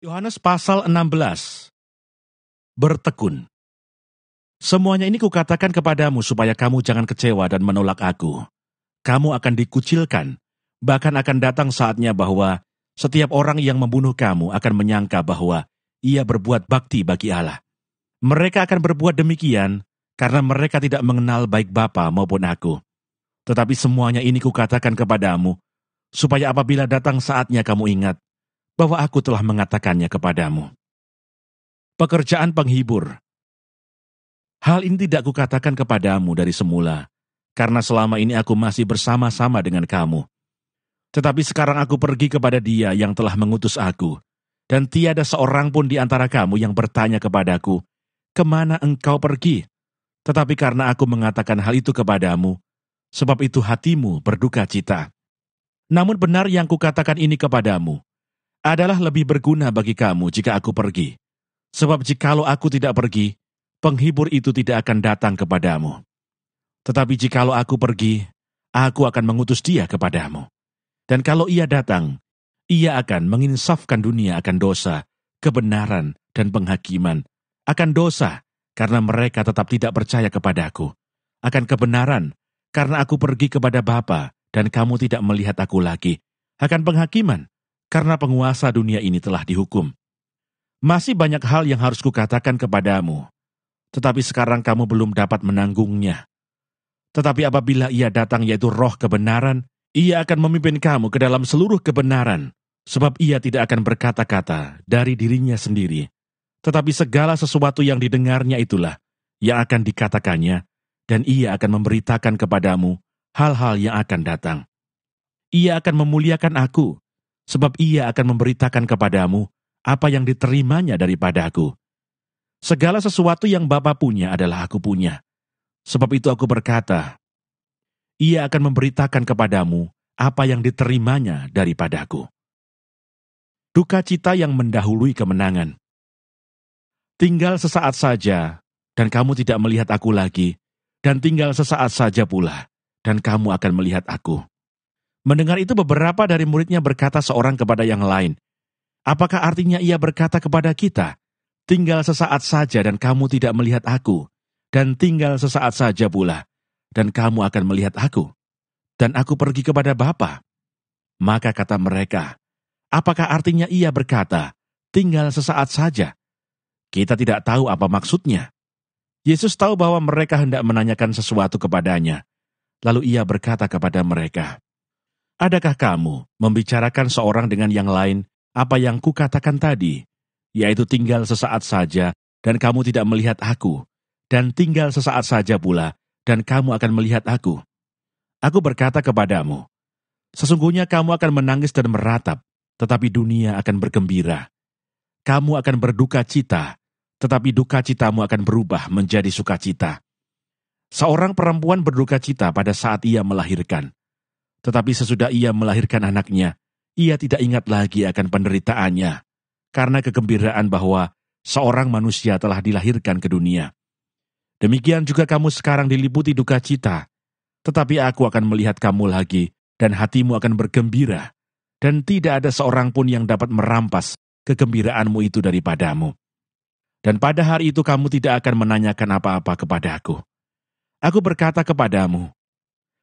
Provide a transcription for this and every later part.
Yohanes pasal 16. Bertekun. Semuanya ini kukatakan kepadamu supaya kamu jangan kecewa dan menolak aku. Kamu akan dikucilkan, bahkan akan datang saatnya bahwa setiap orang yang membunuh kamu akan menyangka bahwa ia berbuat bakti bagi Allah. Mereka akan berbuat demikian karena mereka tidak mengenal baik Bapa maupun aku. Tetapi semuanya ini kukatakan kepadamu, supaya apabila datang saatnya kamu ingat bahwa aku telah mengatakannya kepadamu. Pekerjaan penghibur. Hal ini tidak kukatakan kepadamu dari semula, karena selama ini aku masih bersama-sama dengan kamu. Tetapi sekarang aku pergi kepada Dia yang telah mengutus aku, dan tiada seorang pun di antara kamu yang bertanya kepadaku, "Kemana engkau pergi?" Tetapi karena aku mengatakan hal itu kepadamu, sebab itu hatimu berduka cita. Namun benar yang kukatakan ini kepadamu, adalah lebih berguna bagi kamu jika aku pergi. Sebab jikalau aku tidak pergi, penghibur itu tidak akan datang kepadamu. Tetapi jikalau aku pergi, aku akan mengutus Dia kepadamu. Dan kalau Ia datang, Ia akan menginsafkan dunia akan dosa, kebenaran, dan penghakiman. Akan dosa, karena mereka tetap tidak percaya kepadaku. Akan kebenaran, karena aku pergi kepada Bapa, dan kamu tidak melihat aku lagi. Akan penghakiman, karena penguasa dunia ini telah dihukum. Masih banyak hal yang harus kukatakan kepadamu, tetapi sekarang kamu belum dapat menanggungnya. Tetapi apabila Ia datang yaitu Roh kebenaran, Ia akan memimpin kamu ke dalam seluruh kebenaran, sebab Ia tidak akan berkata-kata dari dirinya sendiri. Tetapi segala sesuatu yang didengarnya itulah yang akan dikatakannya, dan Ia akan memberitakan kepadamu hal-hal yang akan datang. Ia akan memuliakan aku, sebab Ia akan memberitakan kepadamu apa yang diterimanya daripada aku. Segala sesuatu yang Bapa punya adalah aku punya. Sebab itu aku berkata, Ia akan memberitakan kepadamu apa yang diterimanya daripadaku. Duka cita yang mendahului kemenangan. Tinggal sesaat saja, dan kamu tidak melihat aku lagi, dan tinggal sesaat saja pula, dan kamu akan melihat aku. Mendengar itu beberapa dari muridnya berkata seorang kepada yang lain, apakah artinya Ia berkata kepada kita, tinggal sesaat saja dan kamu tidak melihat aku, dan tinggal sesaat saja pula, dan kamu akan melihat aku, dan aku pergi kepada Bapa. Maka kata mereka, apakah artinya Ia berkata, tinggal sesaat saja? Kita tidak tahu apa maksudnya. Yesus tahu bahwa mereka hendak menanyakan sesuatu kepadanya, lalu Ia berkata kepada mereka, adakah kamu membicarakan seorang dengan yang lain apa yang kukatakan tadi, yaitu tinggal sesaat saja dan kamu tidak melihat aku, dan tinggal sesaat saja pula dan kamu akan melihat aku. Aku berkata kepadamu, sesungguhnya kamu akan menangis dan meratap, tetapi dunia akan bergembira. Kamu akan berduka cita, tetapi duka citamu akan berubah menjadi sukacita. Seorang perempuan berduka cita pada saat ia melahirkan, tetapi sesudah ia melahirkan anaknya, ia tidak ingat lagi akan penderitaannya, karena kegembiraan bahwa seorang manusia telah dilahirkan ke dunia. Demikian juga kamu sekarang diliputi duka cita, tetapi aku akan melihat kamu lagi, dan hatimu akan bergembira, dan tidak ada seorang pun yang dapat merampas kegembiraanmu itu daripadamu. Dan pada hari itu kamu tidak akan menanyakan apa-apa kepada aku. Aku berkata kepadamu,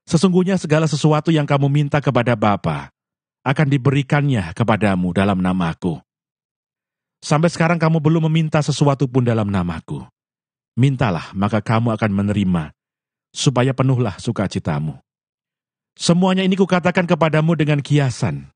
sesungguhnya segala sesuatu yang kamu minta kepada Bapa akan diberikannya kepadamu dalam namaku. Sampai sekarang kamu belum meminta sesuatu pun dalam namaku. Mintalah, maka kamu akan menerima, supaya penuhlah sukacitamu. Semuanya ini kukatakan kepadamu dengan kiasan.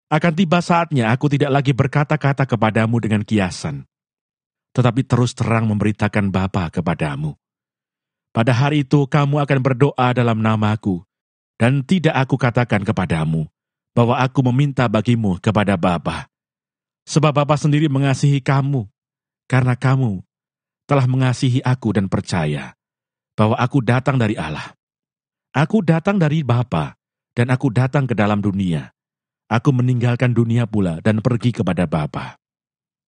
Akan tiba saatnya aku tidak lagi berkata-kata kepadamu dengan kiasan, tetapi terus terang memberitakan Bapa kepadamu. Pada hari itu kamu akan berdoa dalam namaku, dan tidak aku katakan kepadamu, bahwa aku meminta bagimu kepada Bapa. Sebab Bapa sendiri mengasihi kamu, karena kamu telah mengasihi aku dan percaya bahwa aku datang dari Allah. Aku datang dari Bapa, dan aku datang ke dalam dunia. Aku meninggalkan dunia pula dan pergi kepada Bapa.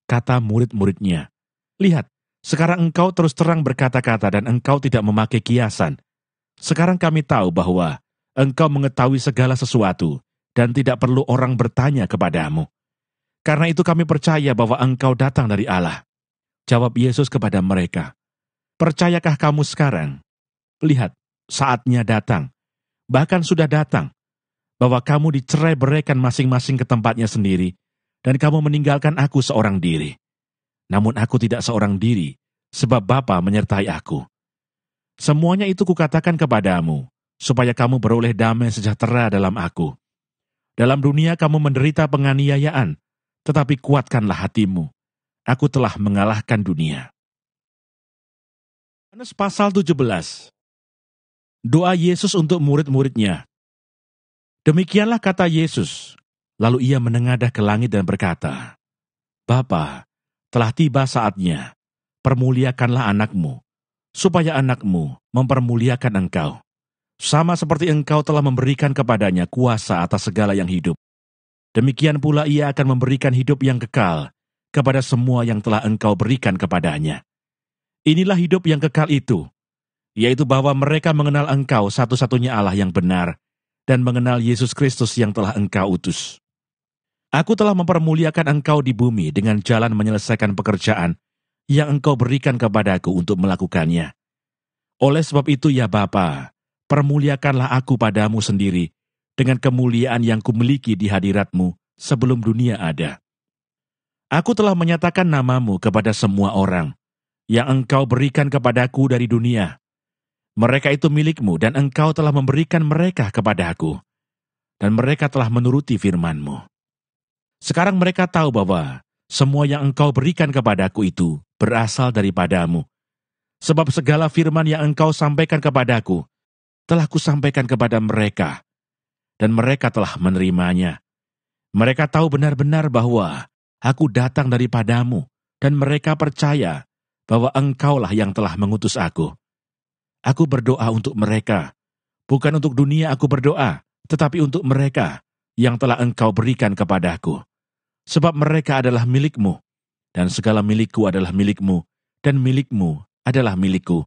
Kata murid-muridnya, lihat, sekarang engkau terus terang berkata-kata dan engkau tidak memakai kiasan. Sekarang kami tahu bahwa engkau mengetahui segala sesuatu dan tidak perlu orang bertanya kepadamu. Karena itu kami percaya bahwa Engkau datang dari Allah. Jawab Yesus kepada mereka, percayakah kamu sekarang? Lihat, saatnya datang, bahkan sudah datang, bahwa kamu dicerai-beraikan masing-masing ke tempatnya sendiri, dan kamu meninggalkan aku seorang diri. Namun aku tidak seorang diri, sebab Bapa menyertai aku. Semuanya itu kukatakan kepadamu, supaya kamu beroleh damai sejahtera dalam aku. Dalam dunia kamu menderita penganiayaan, tetapi kuatkanlah hatimu. Aku telah mengalahkan dunia. Yohanes pasal 17. Doa Yesus untuk murid-muridnya. Demikianlah kata Yesus. Lalu ia menengadah ke langit dan berkata, Bapa, telah tiba saatnya. Permuliakanlah anakmu, supaya anakmu mempermuliakan engkau. Sama seperti engkau telah memberikan kepadanya kuasa atas segala yang hidup. Demikian pula ia akan memberikan hidup yang kekal kepada semua yang telah engkau berikan kepadanya. Inilah hidup yang kekal itu, yaitu bahwa mereka mengenal engkau satu-satunya Allah yang benar, dan mengenal Yesus Kristus yang telah engkau utus. Aku telah mempermuliakan engkau di bumi dengan jalan menyelesaikan pekerjaan yang engkau berikan kepadaku untuk melakukannya. Oleh sebab itu ya Bapa, permuliakanlah aku padamu sendiri dengan kemuliaan yang kumiliki di hadiratmu sebelum dunia ada. Aku telah menyatakan namamu kepada semua orang yang engkau berikan kepadaku dari dunia. Mereka itu milikmu dan engkau telah memberikan mereka kepadaku. Dan mereka telah menuruti firman-Mu. Sekarang mereka tahu bahwa semua yang engkau berikan kepadaku itu berasal daripadamu. Sebab segala firman yang engkau sampaikan kepadaku telah kusampaikan kepada mereka, dan mereka telah menerimanya. Mereka tahu benar-benar bahwa aku datang daripadamu, dan mereka percaya bahwa engkaulah yang telah mengutus aku. Aku berdoa untuk mereka, bukan untuk dunia aku berdoa, tetapi untuk mereka yang telah engkau berikan kepadaku. Sebab mereka adalah milikmu, dan segala milikku adalah milikmu, dan milikmu adalah milikku,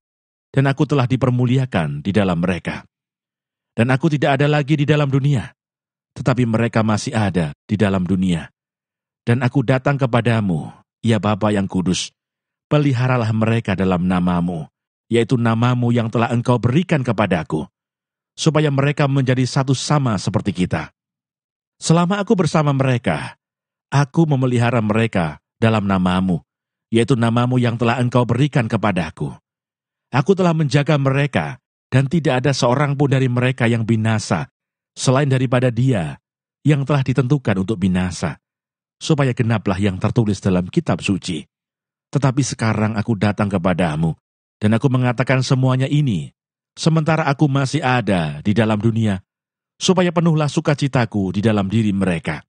dan aku telah dipermuliakan di dalam mereka. Dan aku tidak ada lagi di dalam dunia, tetapi mereka masih ada di dalam dunia. Dan aku datang kepadamu, ya Bapa yang kudus, peliharalah mereka dalam namamu, yaitu namamu yang telah engkau berikan kepadaku, supaya mereka menjadi satu sama seperti kita. Selama aku bersama mereka, aku memelihara mereka dalam namamu, yaitu namamu yang telah engkau berikan kepadaku. Aku telah menjaga mereka, dan tidak ada seorang pun dari mereka yang binasa, selain daripada dia yang telah ditentukan untuk binasa, supaya genaplah yang tertulis dalam kitab suci. Tetapi sekarang aku datang kepadamu, dan aku mengatakan semuanya ini, sementara aku masih ada di dalam dunia, supaya penuhlah sukacitaku di dalam diri mereka.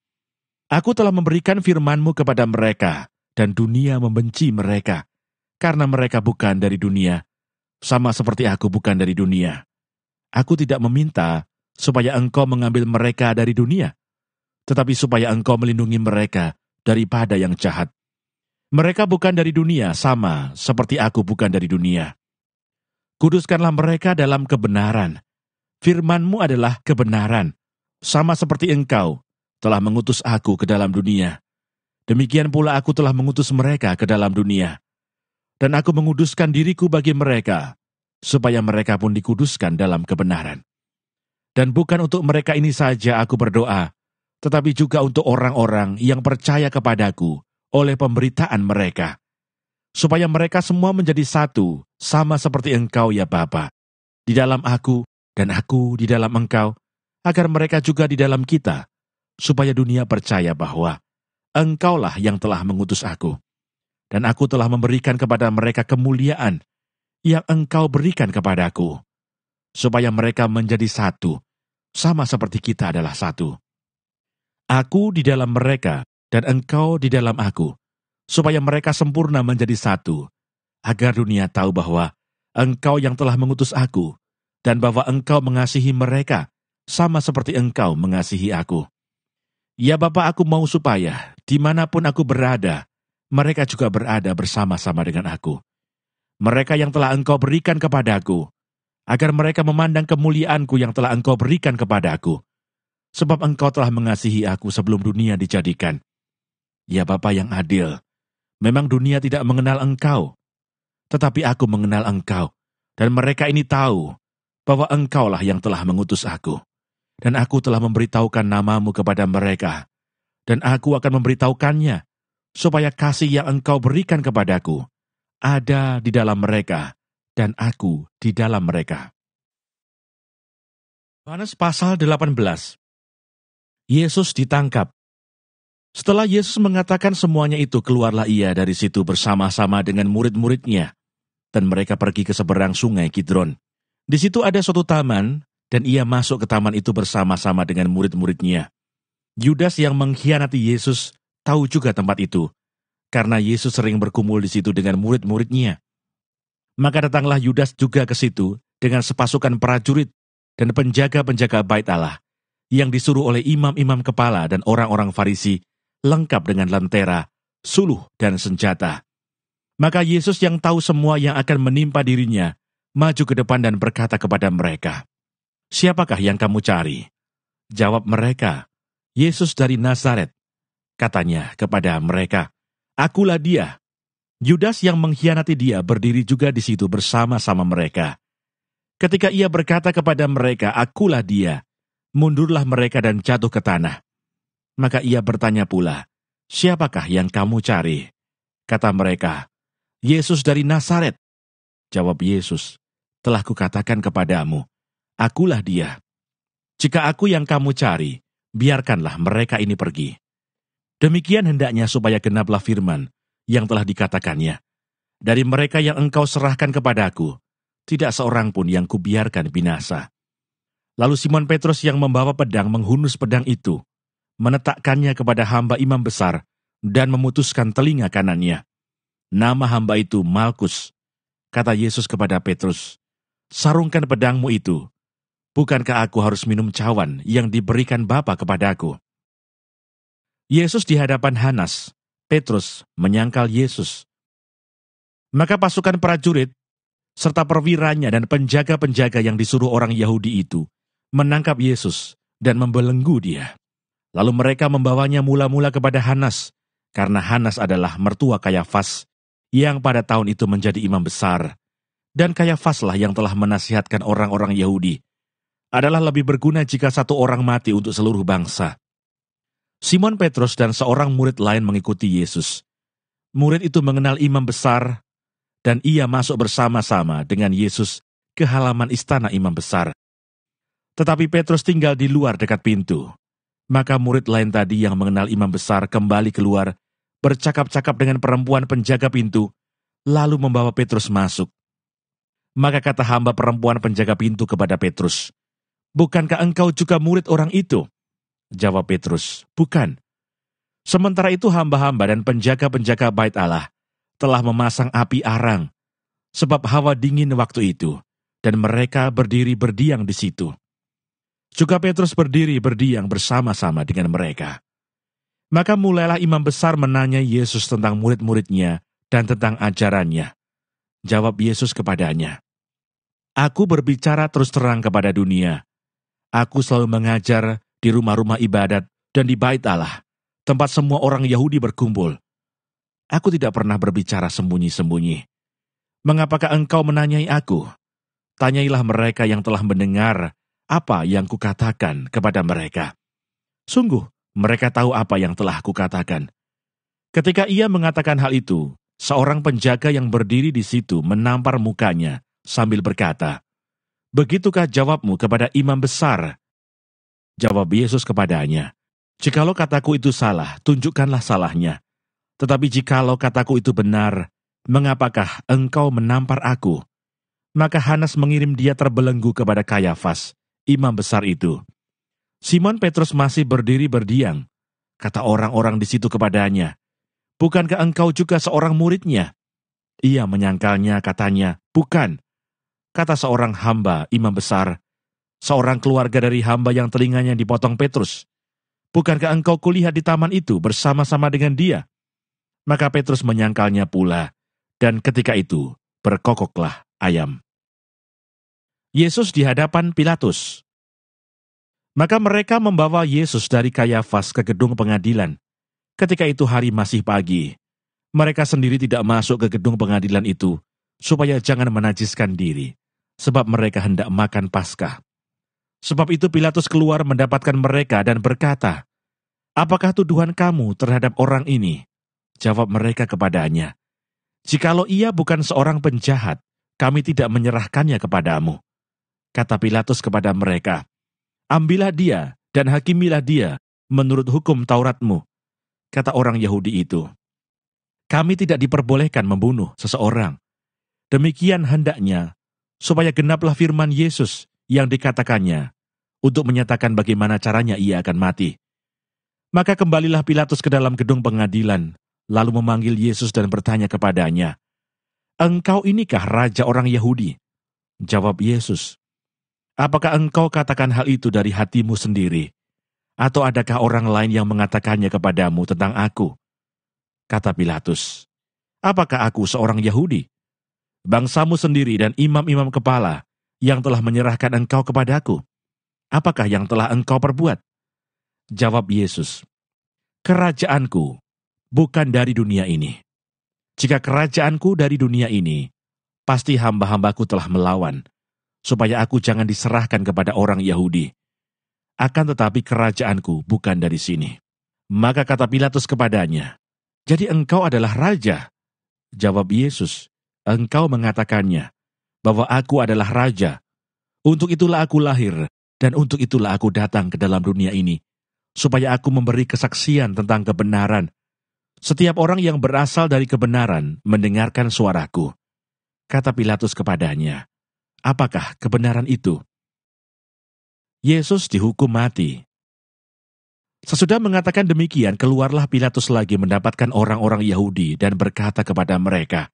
Aku telah memberikan firman-Mu kepada mereka, dan dunia membenci mereka, karena mereka bukan dari dunia, sama seperti aku bukan dari dunia. Aku tidak meminta supaya engkau mengambil mereka dari dunia, tetapi supaya engkau melindungi mereka daripada yang jahat. Mereka bukan dari dunia, sama seperti aku bukan dari dunia. Kuduskanlah mereka dalam kebenaran. Firman-Mu adalah kebenaran, sama seperti engkau telah mengutus aku ke dalam dunia. Demikian pula aku telah mengutus mereka ke dalam dunia. Dan aku menguduskan diriku bagi mereka, supaya mereka pun dikuduskan dalam kebenaran. Dan bukan untuk mereka ini saja aku berdoa, tetapi juga untuk orang-orang yang percaya kepadaku oleh pemberitaan mereka, supaya mereka semua menjadi satu, sama seperti engkau ya Bapa, di dalam aku dan aku di dalam engkau, agar mereka juga di dalam kita, supaya dunia percaya bahwa engkaulah yang telah mengutus aku. Dan aku telah memberikan kepada mereka kemuliaan yang engkau berikan kepadaku, supaya mereka menjadi satu, sama seperti kita adalah satu. Aku di dalam mereka, dan engkau di dalam aku, supaya mereka sempurna menjadi satu, agar dunia tahu bahwa engkau yang telah mengutus aku, dan bahwa engkau mengasihi mereka, sama seperti engkau mengasihi aku. Ya Bapa, aku mau supaya dimanapun aku berada, mereka juga berada bersama-sama dengan aku. Mereka yang telah engkau berikan kepadaku, agar mereka memandang kemuliaanku yang telah engkau berikan kepadaku, sebab engkau telah mengasihi aku sebelum dunia dijadikan. Ya Bapa yang adil, memang dunia tidak mengenal Engkau, tetapi aku mengenal Engkau, dan mereka ini tahu bahwa Engkaulah yang telah mengutus aku. Dan aku telah memberitahukan namamu kepada mereka, dan aku akan memberitahukannya, supaya kasih yang Engkau berikan kepadaku ada di dalam mereka, dan aku di dalam mereka. Yohanes pasal 18. Yesus ditangkap. Setelah Yesus mengatakan semuanya itu, keluarlah ia dari situ bersama-sama dengan murid-muridnya, dan mereka pergi ke seberang sungai Kidron. Di situ ada suatu taman, dan ia masuk ke taman itu bersama-sama dengan murid-muridnya. Yudas yang mengkhianati Yesus tahu juga tempat itu, karena Yesus sering berkumpul di situ dengan murid-muridnya. Maka datanglah Yudas juga ke situ dengan sepasukan prajurit dan penjaga-penjaga bait Allah, yang disuruh oleh imam-imam kepala dan orang-orang Farisi, lengkap dengan lentera, suluh, dan senjata. Maka Yesus yang tahu semua yang akan menimpa dirinya, maju ke depan dan berkata kepada mereka, "Siapakah yang kamu cari?" Jawab mereka, "Yesus dari Nazaret." Katanya kepada mereka, "Akulah dia." Yudas yang mengkhianati dia berdiri juga di situ bersama-sama mereka. Ketika ia berkata kepada mereka, "Akulah dia," mundurlah mereka dan jatuh ke tanah. Maka ia bertanya pula, "Siapakah yang kamu cari?" Kata mereka, "Yesus dari Nazaret." Jawab Yesus, "Telah kukatakan kepadamu, akulah dia. Jika aku yang kamu cari, biarkanlah mereka ini pergi." Demikian hendaknya supaya genaplah firman yang telah dikatakannya, "Dari mereka yang engkau serahkan kepadaku, tidak seorang pun yang kubiarkan binasa." Lalu Simon Petrus yang membawa pedang menghunus pedang itu, menetakkannya kepada hamba imam besar, dan memutuskan telinga kanannya. Nama hamba itu Malkus. Kata Yesus kepada Petrus, "Sarungkan pedangmu itu. Bukankah aku harus minum cawan yang diberikan Bapa kepadaku?" Yesus di hadapan Hanas, Petrus menyangkal Yesus. Maka pasukan prajurit, serta perwiranya dan penjaga-penjaga yang disuruh orang Yahudi itu, menangkap Yesus dan membelenggu dia. Lalu mereka membawanya mula-mula kepada Hanas, karena Hanas adalah mertua Kayafas, yang pada tahun itu menjadi imam besar. Dan Kayafaslah yang telah menasihatkan orang-orang Yahudi, adalah lebih berguna jika satu orang mati untuk seluruh bangsa. Simon Petrus dan seorang murid lain mengikuti Yesus. Murid itu mengenal imam besar, dan ia masuk bersama-sama dengan Yesus ke halaman istana imam besar. Tetapi Petrus tinggal di luar dekat pintu. Maka murid lain tadi yang mengenal imam besar kembali keluar, bercakap-cakap dengan perempuan penjaga pintu, lalu membawa Petrus masuk. Maka kata hamba perempuan penjaga pintu kepada Petrus, "Bukankah engkau juga murid orang itu?" Jawab Petrus, "Bukan." Sementara itu hamba-hamba dan penjaga-penjaga bait Allah telah memasang api arang, sebab hawa dingin waktu itu, dan mereka berdiri berdiam di situ. Juga Petrus berdiri berdiam bersama-sama dengan mereka. Maka mulailah imam besar menanyai Yesus tentang murid-muridnya dan tentang ajarannya. Jawab Yesus kepadanya, "Aku berbicara terus terang kepada dunia. Aku selalu mengajar di rumah-rumah ibadat dan di bait Allah, tempat semua orang Yahudi berkumpul. Aku tidak pernah berbicara sembunyi-sembunyi. Mengapakah engkau menanyai aku? Tanyailah mereka yang telah mendengar apa yang kukatakan kepada mereka. Sungguh, mereka tahu apa yang telah kukatakan." Ketika ia mengatakan hal itu, seorang penjaga yang berdiri di situ menampar mukanya sambil berkata, "Begitukah jawabmu kepada imam besar?" Jawab Yesus kepadanya, "Jikalau kataku itu salah, tunjukkanlah salahnya. Tetapi jikalau kataku itu benar, mengapakah engkau menampar aku?" Maka Hanas mengirim dia terbelenggu kepada Kayafas, imam besar itu. Simon Petrus masih berdiri berdiam. Kata orang-orang di situ kepadanya, "Bukankah engkau juga seorang muridnya?" Ia menyangkalnya, katanya, "Bukan." Kata seorang hamba imam besar, seorang keluarga dari hamba yang telinganya dipotong Petrus, "Bukankah engkau kulihat di taman itu bersama-sama dengan dia?" Maka Petrus menyangkalnya pula, dan ketika itu berkokoklah ayam. Yesus di hadapan Pilatus. Maka mereka membawa Yesus dari Kayafas ke gedung pengadilan. Ketika itu hari masih pagi, mereka sendiri tidak masuk ke gedung pengadilan itu, supaya jangan menajiskan diri, sebab mereka hendak makan Paskah. Sebab itu Pilatus keluar mendapatkan mereka dan berkata, "Apakah tuduhan kamu terhadap orang ini?" Jawab mereka kepadanya, "Jikalau ia bukan seorang penjahat, kami tidak menyerahkannya kepadamu." Kata Pilatus kepada mereka, "Ambillah dia dan hakimilah dia menurut hukum Tauratmu." Kata orang Yahudi itu, "Kami tidak diperbolehkan membunuh seseorang. Demikian hendaknya, supaya genaplah firman Yesus yang dikatakannya, untuk menyatakan bagaimana caranya ia akan mati." Maka kembalilah Pilatus ke dalam gedung pengadilan, lalu memanggil Yesus dan bertanya kepadanya, "Engkau inikah raja orang Yahudi?" Jawab Yesus, "Apakah engkau katakan hal itu dari hatimu sendiri? Atau adakah orang lain yang mengatakannya kepadamu tentang aku?" Kata Pilatus, "Apakah aku seorang Yahudi? Bangsamu sendiri dan imam-imam kepala yang telah menyerahkan engkau kepadaku. Apakah yang telah engkau perbuat?" Jawab Yesus, "Kerajaanku bukan dari dunia ini. Jika kerajaanku dari dunia ini, pasti hamba-hambaku telah melawan, supaya aku jangan diserahkan kepada orang Yahudi. Akan tetapi kerajaanku bukan dari sini." Maka kata Pilatus kepadanya, "Jadi engkau adalah raja?" Jawab Yesus, "Engkau mengatakannya, bahwa aku adalah raja. Untuk itulah aku lahir, dan untuk itulah aku datang ke dalam dunia ini, supaya aku memberi kesaksian tentang kebenaran. Setiap orang yang berasal dari kebenaran mendengarkan suaraku." Kata Pilatus kepadanya, "Apakah kebenaran itu?" Yesus dihukum mati. Sesudah mengatakan demikian, keluarlah Pilatus lagi mendapatkan orang-orang Yahudi dan berkata kepada mereka,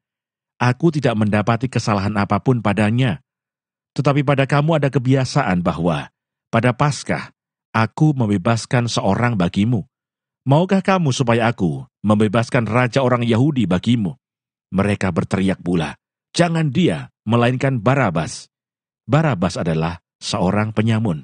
"Aku tidak mendapati kesalahan apapun padanya. Tetapi pada kamu ada kebiasaan bahwa pada Paskah aku membebaskan seorang bagimu. Maukah kamu supaya aku membebaskan raja orang Yahudi bagimu?" Mereka berteriak pula, "Jangan dia, melainkan Barabas." Barabas adalah seorang penyamun.